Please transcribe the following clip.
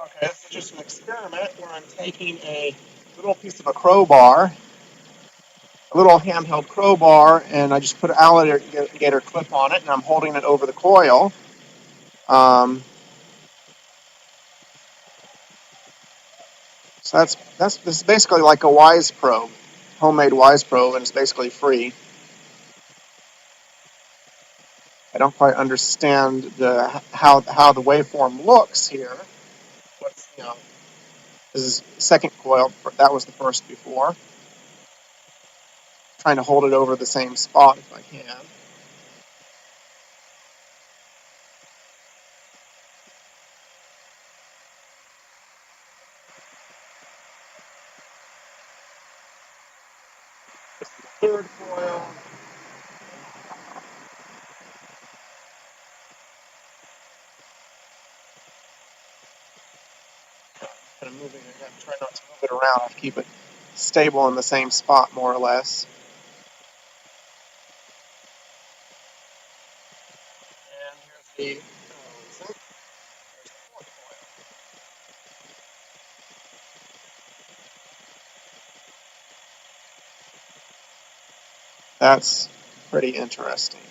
Okay, this is just an experiment where I'm taking a little piece of a crowbar, a little handheld crowbar, and I just put an alligator clip on it, and I'm holding it over the coil. Um, so this is basically like a Wise probe, homemade Wise probe, and it's basically free. I don't quite understand how the waveform looks here. What's this is second coil. That was the first before. Trying to hold it over the same spot if I can. This is the third coil. Kind of moving it. I try not to move it around. I keep it stable in the same spot more or less. And here's the fourth coil. That's pretty interesting.